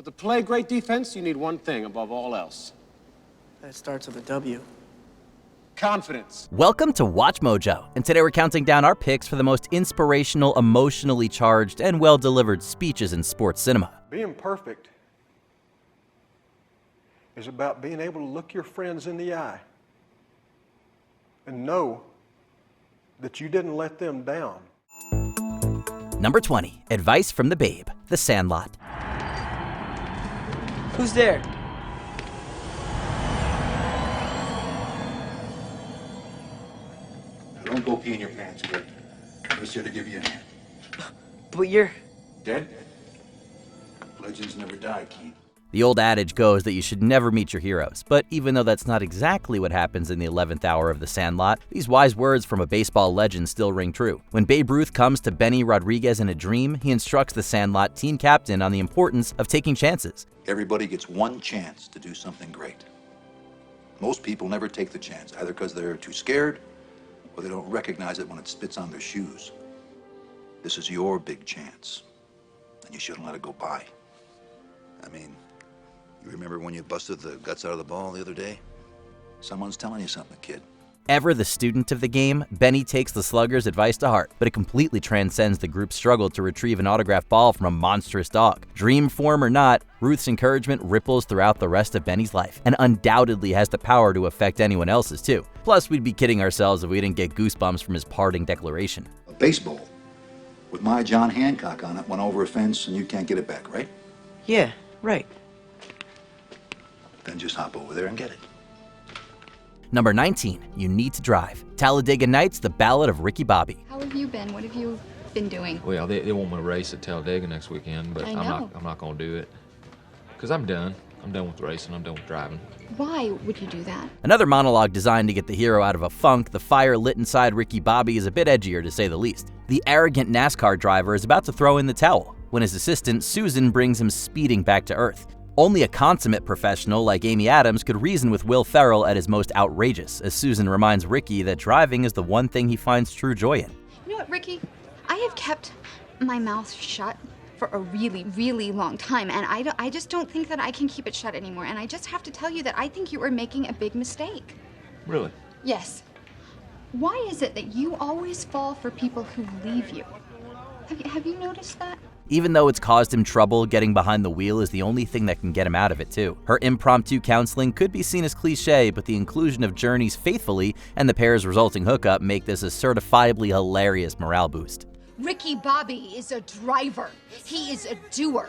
But to play great defense, you need one thing above all else. That starts with a W. Confidence. Welcome to Watch Mojo, and today we're counting down our picks for the most inspirational, emotionally charged, and well-delivered speeches in sports cinema. Being perfect is about being able to look your friends in the eye and know that you didn't let them down. Number 20, Advice from the Babe, The Sandlot. Who's there? Don't go pee in your pants, kid. I'm just here to give you a hand. But you're... Dead? Legends never die, Keith. The old adage goes that you should never meet your heroes, but even though that's not exactly what happens in the 11th hour of The Sandlot, these wise words from a baseball legend still ring true. When Babe Ruth comes to Benny Rodriguez in a dream, he instructs the Sandlot team captain on the importance of taking chances. Everybody gets one chance to do something great. Most people never take the chance, either because they're too scared or they don't recognize it when it spits on their shoes. This is your big chance, and you shouldn't let it go by. I mean, you remember when you busted the guts out of the ball the other day? Someone's telling you something, kid. Ever the student of the game, Benny takes the slugger's advice to heart, but it completely transcends the group's struggle to retrieve an autographed ball from a monstrous dog. Dream form or not, Ruth's encouragement ripples throughout the rest of Benny's life, and undoubtedly has the power to affect anyone else's too. Plus, we'd be kidding ourselves if we didn't get goosebumps from his parting declaration. A baseball with my John Hancock on it went over a fence and you can't get it back, right? Yeah, right. Then just hop over there and get it. Number 19, You Need to Drive, Talladega Nights, The Ballad of Ricky Bobby. How have you been? What have you been doing? Well, they want me to race at Talladega next weekend, but I I'm know. not going to do it. Because I'm done. I'm done with racing. I'm done with driving. Why would you do that? Another monologue designed to get the hero out of a funk, the fire lit inside Ricky Bobby is a bit edgier to say the least. The arrogant NASCAR driver is about to throw in the towel when his assistant, Susan, brings him speeding back to earth. Only a consummate professional like Amy Adams could reason with Will Ferrell at his most outrageous, as Susan reminds Ricky that driving is the one thing he finds true joy in. You know what, Ricky? I have kept my mouth shut for a really, really long time, and I just don't think that I can keep it shut anymore. And I just have to tell you that I think you are making a big mistake. Really? Yes. Why is it that you always fall for people who leave you? Have you noticed that? Even though it's caused him trouble, getting behind the wheel is the only thing that can get him out of it too. Her impromptu counseling could be seen as cliche, but the inclusion of Journey's Faithfully and the pair's resulting hookup make this a certifiably hilarious morale boost. Ricky Bobby is a driver. He is a doer.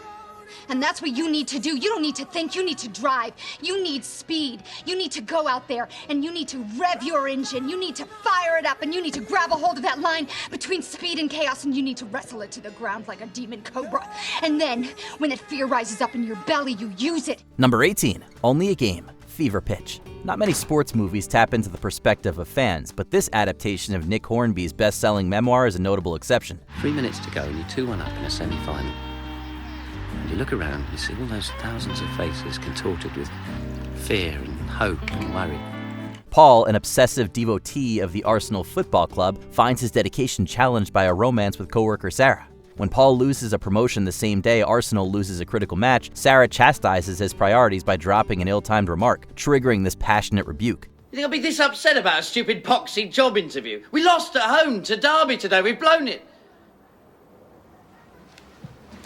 And that's what you need to do. You don't need to think, you need to drive. You need speed. You need to go out there and you need to rev your engine. You need to fire it up and you need to grab a hold of that line between speed and chaos and you need to wrestle it to the ground like a demon cobra. And then, when that fear rises up in your belly, you use it. Number 18, Only a Game, Fever Pitch. Not many sports movies tap into the perspective of fans, but this adaptation of Nick Hornby's best-selling memoir is a notable exception. 3 minutes to go and you're 2-1 up in a semi-final. And you look around, you see all those thousands of faces contorted with fear and hope and worry. Paul, an obsessive devotee of the Arsenal Football Club, finds his dedication challenged by a romance with coworker Sarah. When Paul loses a promotion the same day Arsenal loses a critical match, Sarah chastises his priorities by dropping an ill-timed remark, triggering this passionate rebuke. You think I'll be this upset about a stupid poxy job interview? We lost at home to Derby today. We've blown it.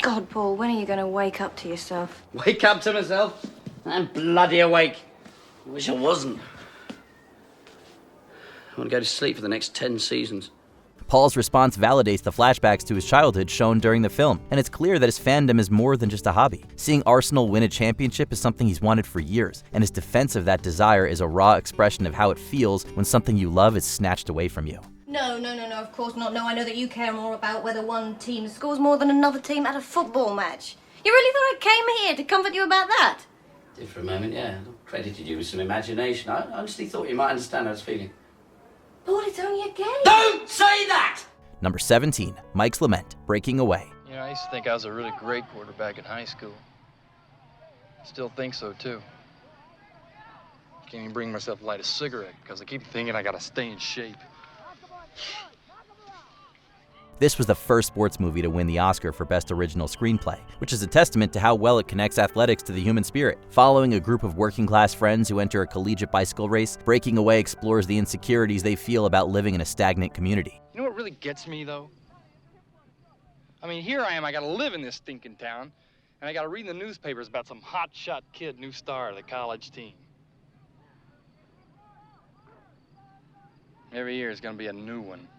God, Paul, when are you going to wake up to yourself? Wake up to myself? I'm bloody awake. I wish I wasn't. I want to go to sleep for the next 10 seasons. Paul's response validates the flashbacks to his childhood shown during the film, and it's clear that his fandom is more than just a hobby. Seeing Arsenal win a championship is something he's wanted for years, and his defense of that desire is a raw expression of how it feels when something you love is snatched away from you. No, of course not. No, I know that you care more about whether one team scores more than another team at a football match. You really thought I came here to comfort you about that? Did for a moment, yeah. I credited you with some imagination. I honestly thought you might understand how I was feeling. Paul, it's only a game. Don't say that! Number 17, Mike's Lament, Breaking Away. You know, I used to think I was a really great quarterback in high school. Still think so, too. Can't even bring myself to light a cigarette because I keep thinking I gotta stay in shape. This was the first sports movie to win the Oscar for Best Original Screenplay, which is a testament to how well it connects athletics to the human spirit. Following a group of working-class friends who enter a collegiate bicycle race, Breaking Away explores the insecurities they feel about living in a stagnant community. You know what really gets me, though? I mean, here I am, I gotta live in this stinking town, and I gotta read in the newspapers about some hotshot kid, new star of the college team. Every year is gonna be a new one.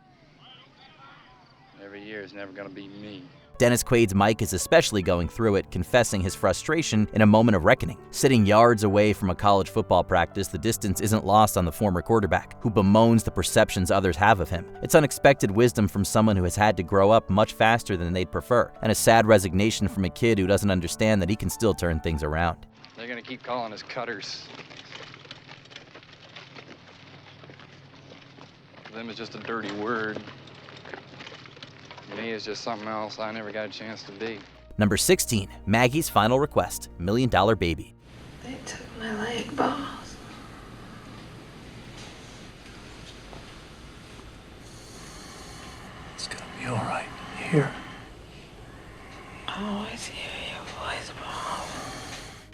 Every year is never gonna be me. Dennis Quaid's Mike is especially going through it, confessing his frustration in a moment of reckoning. Sitting yards away from a college football practice, the distance isn't lost on the former quarterback, who bemoans the perceptions others have of him. It's unexpected wisdom from someone who has had to grow up much faster than they'd prefer, and a sad resignation from a kid who doesn't understand that he can still turn things around. They're gonna keep calling us cutters. For them it's just a dirty word. Me is just something else I never got a chance to be. Number 16, Maggie's Final Request, $1 Million Baby. They took my leg, boss. It's gonna be all right. Here. I always hear your voice, boss.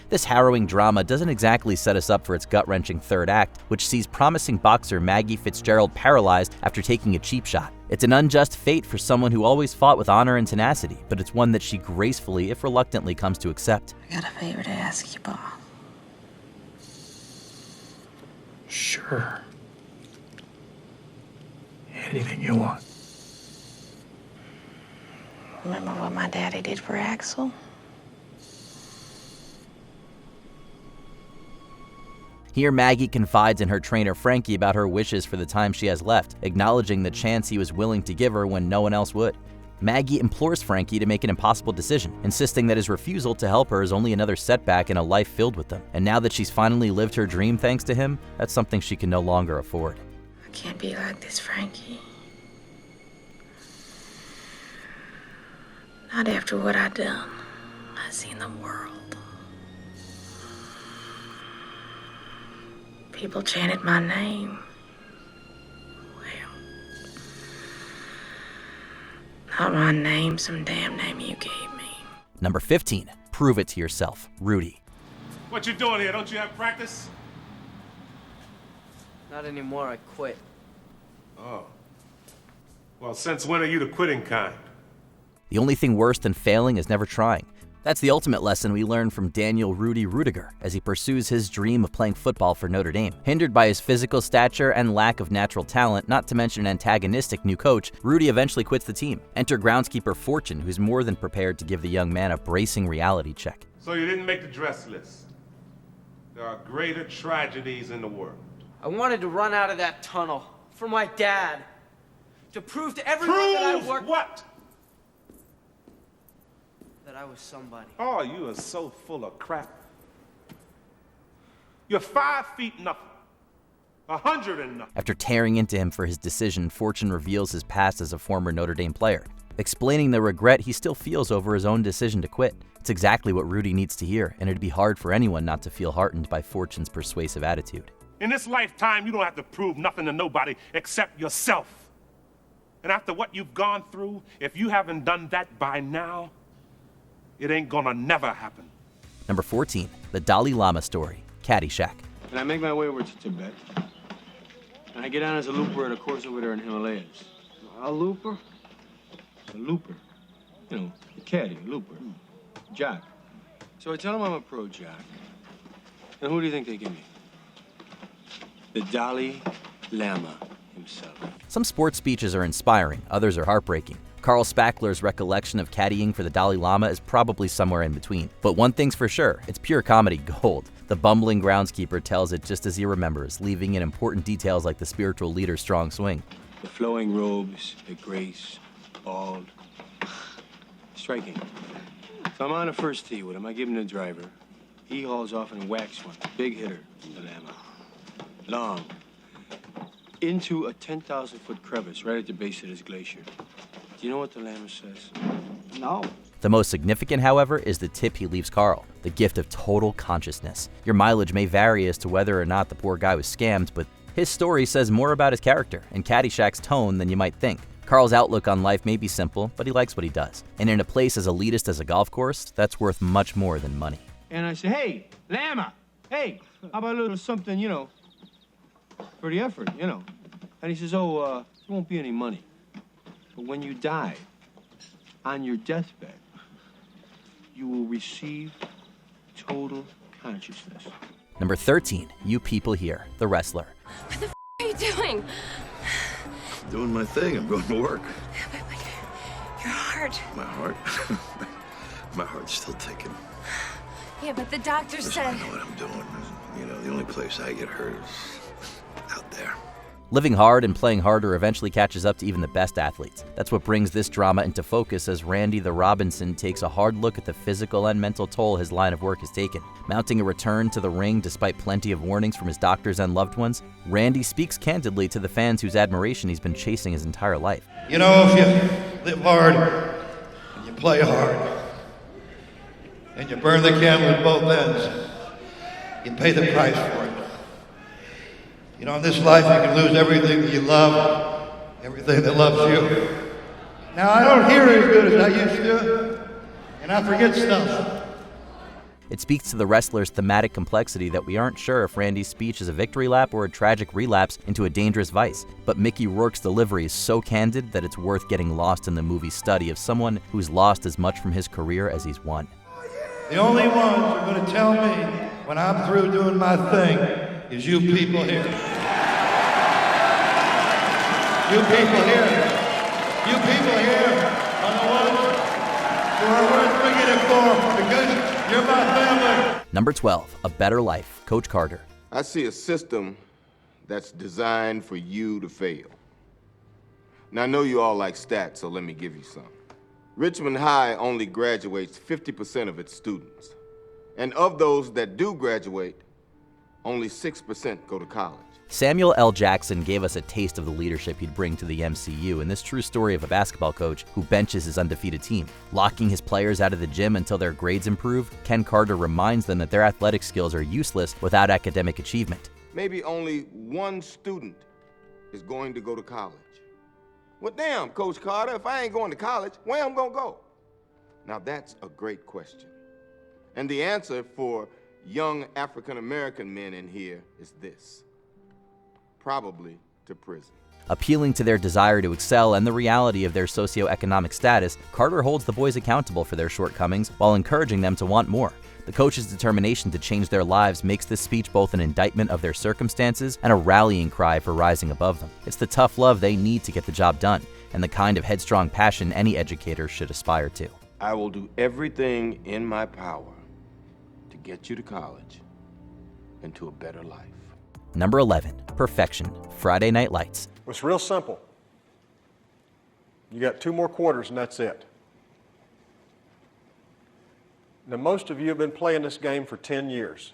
This harrowing drama doesn't exactly set us up for its gut-wrenching third act, which sees promising boxer Maggie Fitzgerald paralyzed after taking a cheap shot. It's an unjust fate for someone who always fought with honor and tenacity, but it's one that she gracefully, if reluctantly, comes to accept. I got a favor to ask you, boss. Sure. Anything you want. Remember what my daddy did for Axel? Here, Maggie confides in her trainer Frankie about her wishes for the time she has left, acknowledging the chance he was willing to give her when no one else would. Maggie implores Frankie to make an impossible decision, insisting that his refusal to help her is only another setback in a life filled with them. And now that she's finally lived her dream thanks to him, that's something she can no longer afford. I can't be like this, Frankie. Not after what I done. I seen the world. People chanted my name. Well, not my name, some damn name you gave me. Number 15, Prove It to Yourself, Rudy. What you doing here? Don't you have practice? Not anymore, I quit. Oh. Well, since when are you the quitting kind? The only thing worse than failing is never trying. That's the ultimate lesson we learn from Daniel Rudy Rudiger as he pursues his dream of playing football for Notre Dame. Hindered by his physical stature and lack of natural talent, not to mention an antagonistic new coach, Rudy eventually quits the team. Enter groundskeeper Fortune, who's more than prepared to give the young man a bracing reality check. So you didn't make the dress list. There are greater tragedies in the world. I wanted to run out of that tunnel for my dad. To prove to everyone that I worked. What? That I was somebody. Oh, you are so full of crap. You're 5 feet nothing. 100 and nothing. After tearing into him for his decision, Fortune reveals his past as a former Notre Dame player, explaining the regret he still feels over his own decision to quit. It's exactly what Rudy needs to hear, and it'd be hard for anyone not to feel heartened by Fortune's persuasive attitude. In this lifetime, you don't have to prove nothing to nobody except yourself. And after what you've gone through, if you haven't done that by now, it ain't gonna never happen. Number 14, The Dalai Lama Story, Caddyshack. And I make my way over to Tibet. And I get on as a looper at a course over there in Himalayas. A looper? A looper. You know, a caddy, a looper. Jack. So I tell them I'm a pro Jack. And who do you think they give me? The Dalai Lama himself. Some sports speeches are inspiring, others are heartbreaking. Carl Spackler's recollection of caddying for the Dalai Lama is probably somewhere in between. But one thing's for sure, it's pure comedy gold. The bumbling groundskeeper tells it just as he remembers, leaving in important details like the spiritual leader's strong swing. The flowing robes, the grace, bald. Striking. So I'm on the first tee with him. I give him the driver. He hauls off and whacks one. Big hitter, the Lama. Long. Into a 10,000-foot crevice right at the base of this glacier. Do you know what the Lama says? No. The most significant, however, is the tip he leaves Carl, the gift of total consciousness. Your mileage may vary as to whether or not the poor guy was scammed, but his story says more about his character and Caddyshack's tone than you might think. Carl's outlook on life may be simple, but he likes what he does. And in a place as elitist as a golf course, that's worth much more than money. And I said, hey, Lama, hey, how about a little something, for the effort, And he says, there won't be any money. But when you die, on your deathbed, you will receive total consciousness. Number 13, You People Here, The Wrestler. What the are you doing? Doing my thing. I'm going to work. Your heart. My heart? My heart's still ticking. Yeah, but the doctor Listen, said... I know what I'm doing. The only place I get hurt is out there. Living hard and playing harder eventually catches up to even the best athletes. That's what brings this drama into focus as Randy the Robinson takes a hard look at the physical and mental toll his line of work has taken. Mounting a return to the ring despite plenty of warnings from his doctors and loved ones, Randy speaks candidly to the fans whose admiration he's been chasing his entire life. If you live hard and you play hard and you burn the candle at both ends, you pay the price for it. In this life, you can lose everything that you love, everything that loves you. Now, I don't hear as good as I used to, and I forget stuff. It speaks to the wrestler's thematic complexity that we aren't sure if Randy's speech is a victory lap or a tragic relapse into a dangerous vice. But Mickey Rourke's delivery is so candid that it's worth getting lost in the movie's study of someone who's lost as much from his career as he's won. The only ones who are going to tell me when I'm through doing my thing is you people here. You people here. You people here are the ones who are worth bringing it for because you're my family. Number 12, A Better Life, Coach Carter. I see a system that's designed for you to fail. Now, I know you all like stats, so let me give you some. Richmond High only graduates 50% of its students. And of those that do graduate, only 6% go to college. Samuel L. Jackson gave us a taste of the leadership he'd bring to the MCU in this true story of a basketball coach who benches his undefeated team. Locking his players out of the gym until their grades improve, Ken Carter reminds them that their athletic skills are useless without academic achievement. Maybe only one student is going to go to college. Well, damn, Coach Carter, if I ain't going to college, where am I going to go? Now, that's a great question. And the answer for young African-American men in here is this. Probably to prison. Appealing to their desire to excel and the reality of their socioeconomic status, Carter holds the boys accountable for their shortcomings while encouraging them to want more. The coach's determination to change their lives makes this speech both an indictment of their circumstances and a rallying cry for rising above them. It's the tough love they need to get the job done, and the kind of headstrong passion any educator should aspire to. I will do everything in my power to get you to college and to a better life. Number 11, Perfection, Friday Night Lights. It's real simple. You got 2 more quarters and that's it. Now, most of you have been playing this game for 10 years.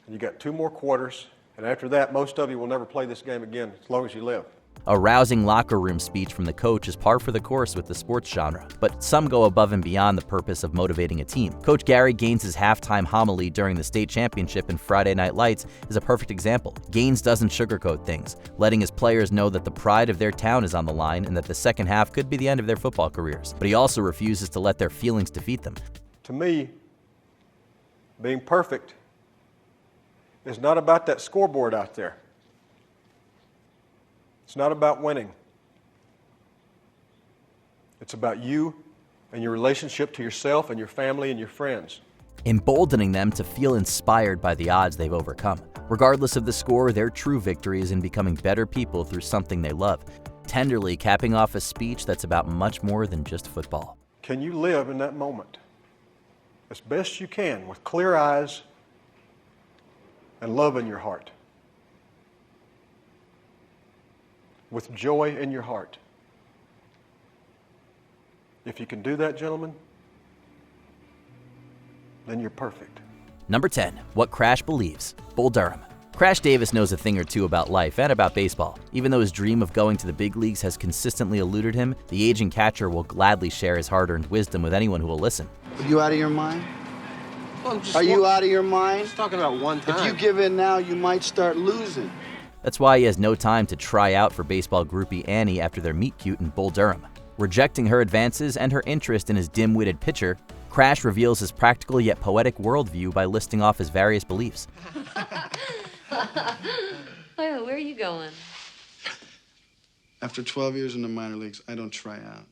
And you got 2 more quarters, and after that, most of you will never play this game again as long as you live. A rousing locker room speech from the coach is par for the course with the sports genre, but some go above and beyond the purpose of motivating a team. Coach Gary Gaines' halftime homily during the state championship in Friday Night Lights is a perfect example. Gaines doesn't sugarcoat things, letting his players know that the pride of their town is on the line and that the second half could be the end of their football careers. But he also refuses to let their feelings defeat them. To me, being perfect is not about that scoreboard out there. It's not about winning. It's about you and your relationship to yourself and your family and your friends. Emboldening them to feel inspired by the odds they've overcome. Regardless of the score, their true victory is in becoming better people through something they love. Tenderly capping off a speech that's about much more than just football. Can you live in that moment as best you can with clear eyes and love in your heart? With joy in your heart. If you can do that, gentlemen, then you're perfect. Number 10, What Crash Believes, Bull Durham. Crash Davis knows a thing or two about life and about baseball. Even though his dream of going to the big leagues has consistently eluded him, the aging catcher will gladly share his hard-earned wisdom with anyone who will listen. Are you out of your mind? Well, Are you out of your mind? Just talking about one time. If you give in now, you might start losing. That's why he has no time to try out for baseball groupie Annie after their meet-cute in Bull Durham. Rejecting her advances and her interest in his dim-witted pitcher, Crash reveals his practical yet poetic worldview by listing off his various beliefs. Wait, where are you going? After 12 years in the minor leagues, I don't try out.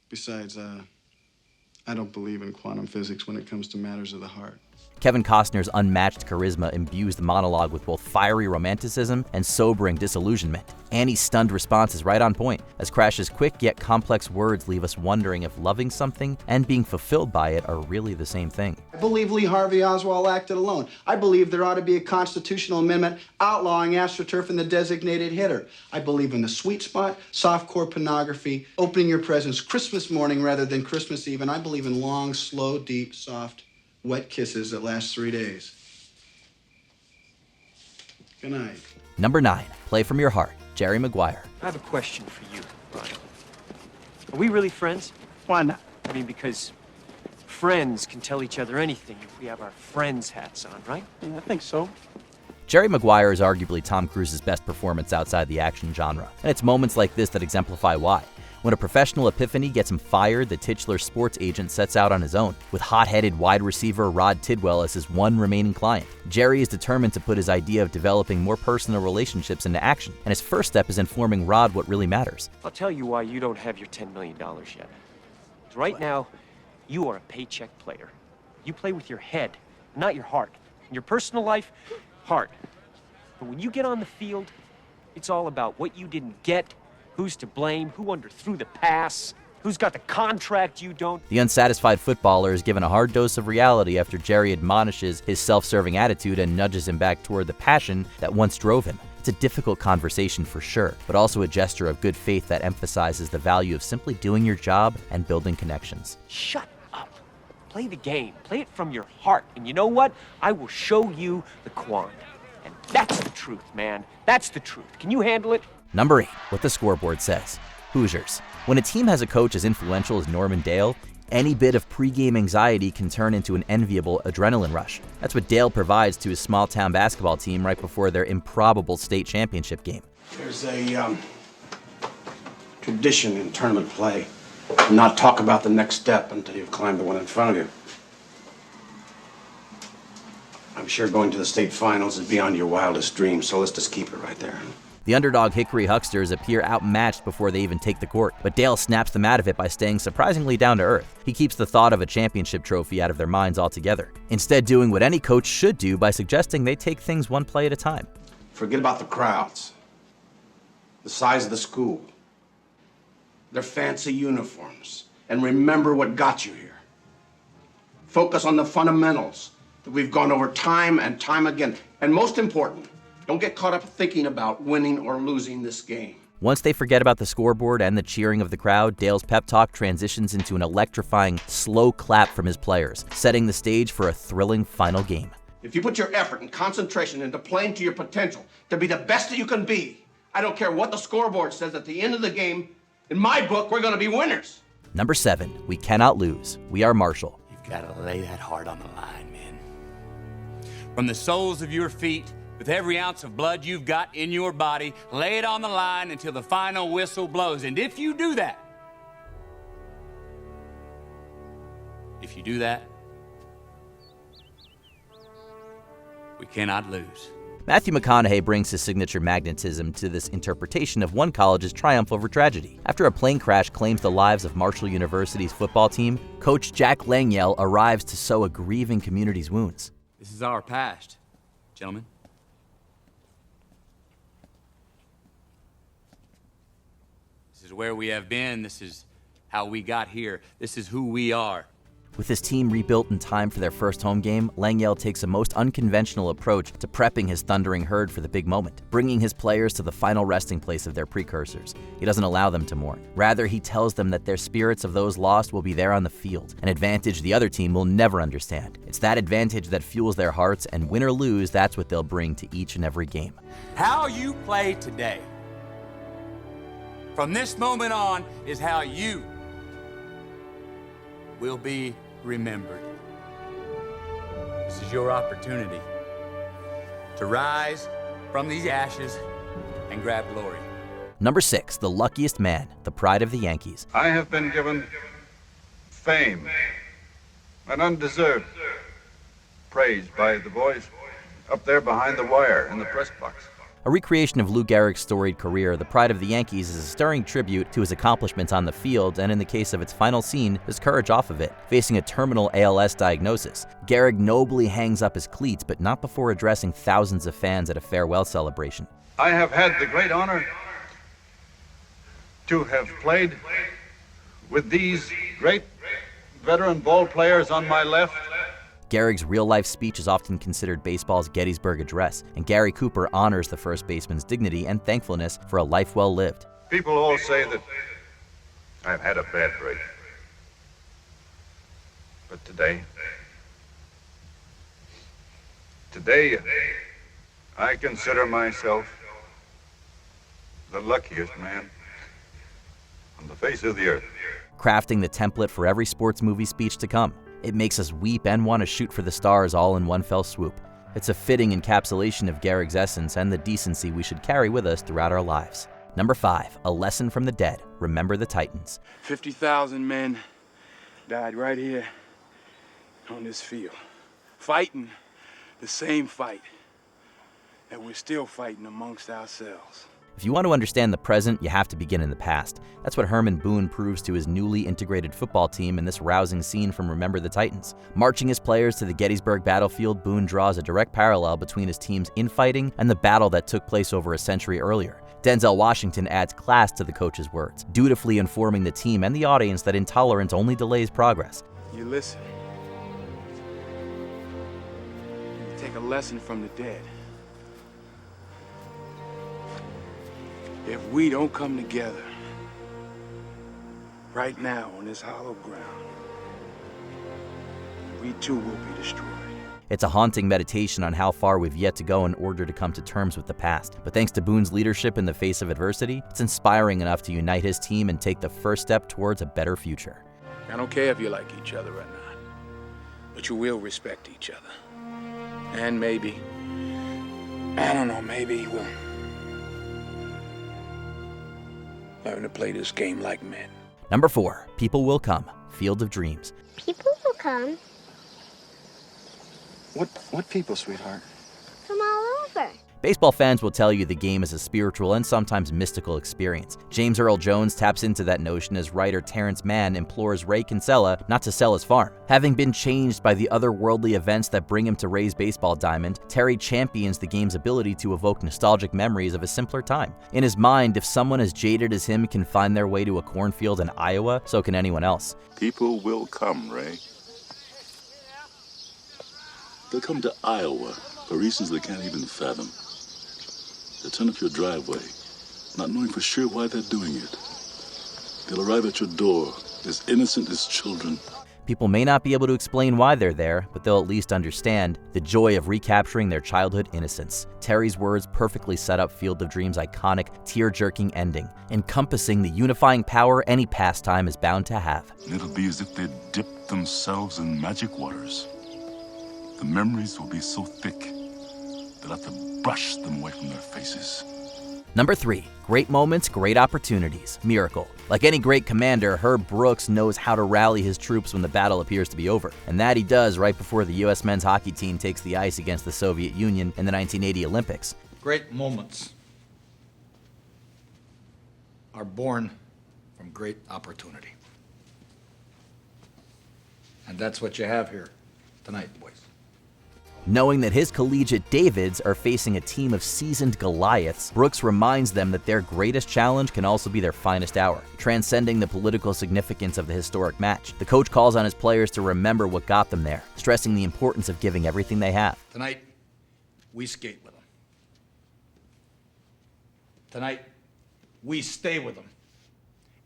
Besides, I don't believe in quantum physics when it comes to matters of the heart. Kevin Costner's unmatched charisma imbues the monologue with both fiery romanticism and sobering disillusionment. Annie's stunned response is right on point, as Crash's quick yet complex words leave us wondering if loving something and being fulfilled by it are really the same thing. I believe Lee Harvey Oswald acted alone. I believe there ought to be a constitutional amendment outlawing AstroTurf and the designated hitter. I believe in the sweet spot, softcore pornography, opening your presents Christmas morning rather than Christmas Eve, and I believe in long, slow, deep, soft, wet kisses that last 3 days. Good night. Number 9. Play from your heart. Jerry Maguire. I have a question for you, Ryan. Are we really friends? Why not? I mean, because friends can tell each other anything if we have our friends hats on, right? Yeah, I think so. Jerry Maguire is arguably Tom Cruise's best performance outside the action genre, and it's moments like this that exemplify why. When a professional epiphany gets him fired, the titular sports agent sets out on his own, with hot-headed wide receiver Rod Tidwell as his one remaining client. Jerry is determined to put his idea of developing more personal relationships into action, and his first step is informing Rod what really matters. I'll tell you why you don't have your $10 million yet. 'Cause right now, you are a paycheck player. You play with your head, not your heart. In your personal life, heart. But when you get on the field, it's all about what you didn't get, who's to blame, who underthrew the pass, who's got the contract you don't. The unsatisfied footballer is given a hard dose of reality after Jerry admonishes his self-serving attitude and nudges him back toward the passion that once drove him. It's a difficult conversation for sure, but also a gesture of good faith that emphasizes the value of simply doing your job and building connections. Shut up. Play the game. Play it from your heart. And you know what? I will show you the Quan. And that's the truth, man. That's the truth. Can you handle it? Number 8. What the scoreboard says. Hoosiers. When a team has a coach as influential as Norman Dale, any bit of pregame anxiety can turn into an enviable adrenaline rush. That's what Dale provides to his small-town basketball team right before their improbable state championship game. There's a tradition in tournament play to not talk about the next step until you've climbed the one in front of you. I'm sure going to the state finals is beyond your wildest dreams, so let's just keep it right there. The underdog Hickory Hucksters appear outmatched before they even take the court, but Dale snaps them out of it by staying surprisingly down to earth. He keeps the thought of a championship trophy out of their minds altogether, instead doing what any coach should do by suggesting they take things one play at a time. Forget about the crowds, the size of the school, their fancy uniforms, and remember what got you here. Focus on the fundamentals that we've gone over time and time again, and most important, don't get caught up thinking about winning or losing this game. Once they forget about the scoreboard and the cheering of the crowd, Dale's pep talk transitions into an electrifying, slow clap from his players, setting the stage for a thrilling final game. If you put your effort and concentration into playing to your potential, to be the best that you can be, I don't care what the scoreboard says at the end of the game, in my book, we're going to be winners. Number 7. We cannot lose. We are Marshall. You've got to lay that heart on the line, man. From the soles of your feet, with every ounce of blood you've got in your body, lay it on the line until the final whistle blows. And if you do that, we cannot lose. Matthew McConaughey brings his signature magnetism to this interpretation of one college's triumph over tragedy. After a plane crash claims the lives of Marshall University's football team, Coach Jack Langyell arrives to sew a grieving community's wounds. This is our past, gentlemen. This is where we have been. This is how we got here. This is who we are. With his team rebuilt in time for their first home game, Langyell takes a most unconventional approach to prepping his thundering herd for the big moment, bringing his players to the final resting place of their precursors. He doesn't allow them to mourn. Rather, he tells them that their spirits of those lost will be there on the field, an advantage the other team will never understand. It's that advantage that fuels their hearts, and win or lose, that's what they'll bring to each and every game. How you play today, from this moment on, is how you will be remembered. This is your opportunity to rise from these ashes and grab glory. Number 6, the luckiest man, the pride of the Yankees. I have been given fame and undeserved praise by the boys up there behind the wire in the press box. A recreation of Lou Gehrig's storied career, The Pride of the Yankees is a stirring tribute to his accomplishments on the field, and in the case of its final scene, his courage off of it. Facing a terminal ALS diagnosis, Gehrig nobly hangs up his cleats, but not before addressing thousands of fans at a farewell celebration. I have had the great honor to have played with these great veteran ball players on my left. Gehrig's real-life speech is often considered baseball's Gettysburg Address, and Gary Cooper honors the first baseman's dignity and thankfulness for a life well lived. People all say that I've had a bad break. But today, I consider myself the luckiest man on the face of the earth. Crafting the template for every sports movie speech to come. It makes us weep and want to shoot for the stars all in one fell swoop. It's a fitting encapsulation of Gehrig's essence and the decency we should carry with us throughout our lives. Number 5, a lesson from the dead. Remember the Titans. 50,000 men died right here on this field, fighting the same fight that we're still fighting amongst ourselves. If you want to understand the present, you have to begin in the past. That's what Herman Boone proves to his newly integrated football team in this rousing scene from Remember the Titans. Marching his players to the Gettysburg battlefield, Boone draws a direct parallel between his team's infighting and the battle that took place over a century earlier. Denzel Washington adds class to the coach's words, dutifully informing the team and the audience that intolerance only delays progress. You listen. You take a lesson from the dead. If we don't come together right now on this hollow ground, we too will be destroyed. It's a haunting meditation on how far we've yet to go in order to come to terms with the past. But thanks to Boone's leadership in the face of adversity, it's inspiring enough to unite his team and take the first step towards a better future. I don't care if you like each other or not, but you will respect each other. And maybe, I don't know, maybe we'll learn to play this game like men. Number 4, People Will Come, Field of Dreams. People will come. What people, sweetheart? From all over. Baseball fans will tell you the game is a spiritual and sometimes mystical experience. James Earl Jones taps into that notion as writer Terrence Mann implores Ray Kinsella not to sell his farm. Having been changed by the otherworldly events that bring him to Ray's baseball diamond, Terry champions the game's ability to evoke nostalgic memories of a simpler time. In his mind, if someone as jaded as him can find their way to a cornfield in Iowa, so can anyone else. People will come, Ray. They'll come to Iowa for reasons they can't even fathom. They'll turn up your driveway, not knowing for sure why they're doing it. They'll arrive at your door as innocent as children. People may not be able to explain why they're there, but they'll at least understand the joy of recapturing their childhood innocence. Terry's words perfectly set up Field of Dreams' iconic, tear-jerking ending, encompassing the unifying power any pastime is bound to have. It'll be as if they'd dipped themselves in magic waters. The memories will be so thick, they'll have to brush them away from their faces. Number 3, great moments, great opportunities. Miracle. Like any great commander, Herb Brooks knows how to rally his troops when the battle appears to be over. And that he does right before the U.S. men's hockey team takes the ice against the Soviet Union in the 1980 Olympics. Great moments are born from great opportunity. And that's what you have here tonight, boys. Knowing that his collegiate Davids are facing a team of seasoned Goliaths, Brooks reminds them that their greatest challenge can also be their finest hour, transcending the political significance of the historic match. The coach calls on his players to remember what got them there, stressing the importance of giving everything they have. Tonight, we skate with them. Tonight, we stay with them.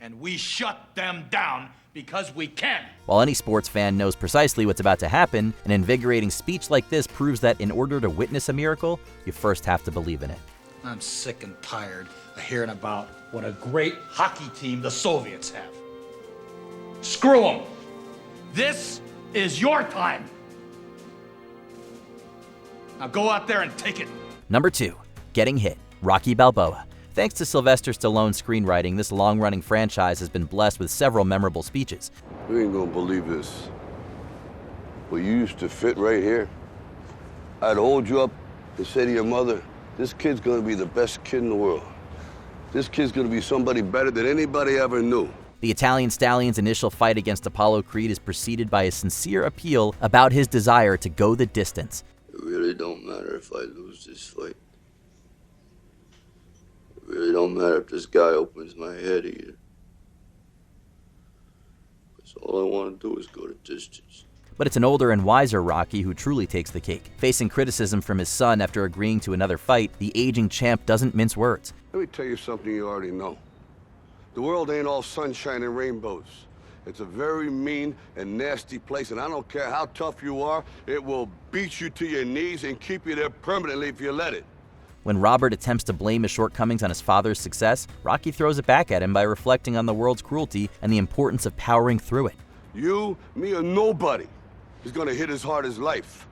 And we shut them down because we can. While any sports fan knows precisely what's about to happen, an invigorating speech like this proves that in order to witness a miracle, you first have to believe in it. I'm sick and tired of hearing about what a great hockey team the Soviets have. Screw them. This is your time. Now go out there and take it. Number 2, Getting hit, Rocky Balboa. Thanks to Sylvester Stallone's screenwriting, this long-running franchise has been blessed with several memorable speeches. You ain't gonna believe this, but you used to fit right here. I'd hold you up and say to your mother, this kid's gonna be the best kid in the world. This kid's gonna be somebody better than anybody ever knew. The Italian Stallion's initial fight against Apollo Creed is preceded by a sincere appeal about his desire to go the distance. It really don't matter if I lose this fight. It really don't matter if this guy opens my head either. Because all I want to do is go the distance. But it's an older and wiser Rocky who truly takes the cake. Facing criticism from his son after agreeing to another fight, the aging champ doesn't mince words. Let me tell you something you already know. The world ain't all sunshine and rainbows. It's a very mean and nasty place, and I don't care how tough you are, it will beat you to your knees and keep you there permanently if you let it. When Robert attempts to blame his shortcomings on his father's success, Rocky throws it back at him by reflecting on the world's cruelty and the importance of powering through it. You, me, or nobody is gonna hit as hard as life.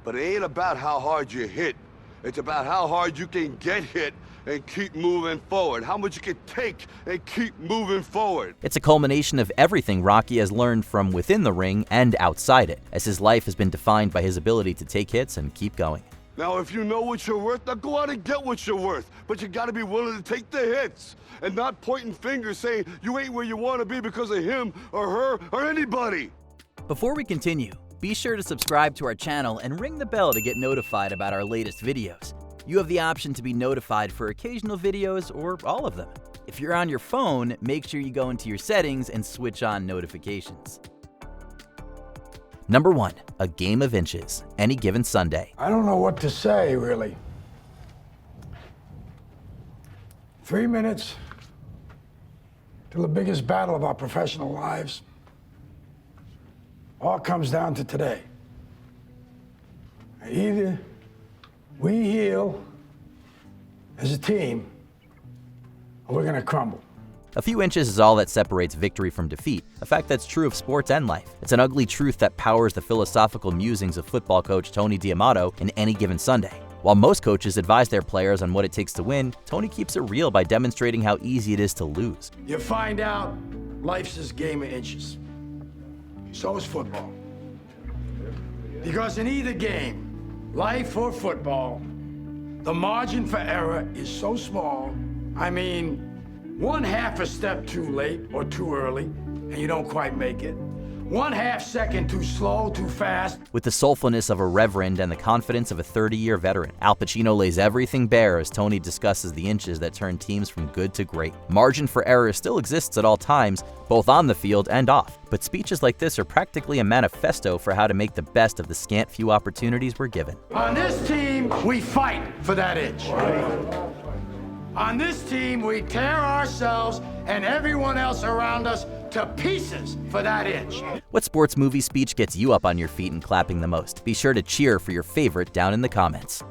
But it ain't about how hard you hit. It's about how hard you can get hit and keep moving forward. How much you can take and keep moving forward. It's a culmination of everything Rocky has learned from within the ring and outside it, as his life has been defined by his ability to take hits and keep going. Now, if you know what you're worth, now go out and get what you're worth. But you gotta be willing to take the hits and not pointing fingers saying you ain't where you wanna be because of him or her or anybody. Before we continue, be sure to subscribe to our channel and ring the bell to get notified about our latest videos. You have the option to be notified for occasional videos or all of them. If you're on your phone, make sure you go into your settings and switch on notifications. Number 1, a game of inches, any given Sunday. I don't know what to say, really. 3 minutes till the biggest battle of our professional lives. All comes down to today. Either we heal as a team, or we're gonna crumble. A few inches is all that separates victory from defeat, a fact that's true of sports and life. It's an ugly truth that powers the philosophical musings of football coach Tony D'Amato in Any Given Sunday. While most coaches advise their players on what it takes to win, Tony keeps it real by demonstrating how easy it is to lose. You find out life's this game of inches. So is football. Because in either game, life or football, the margin for error is so small. I mean, 1/2 a step too late or too early, and you don't quite make it. 1/2 second too slow, too fast. With the soulfulness of a reverend and the confidence of a 30-year veteran, Al Pacino lays everything bare as Tony discusses the inches that turn teams from good to great. Margin for error still exists at all times, both on the field and off, but speeches like this are practically a manifesto for how to make the best of the scant few opportunities we're given. On this team, we fight for that inch. On this team, we tear ourselves and everyone else around us to pieces for that inch. What sports movie speech gets you up on your feet and clapping the most? Be sure to cheer for your favorite down in the comments.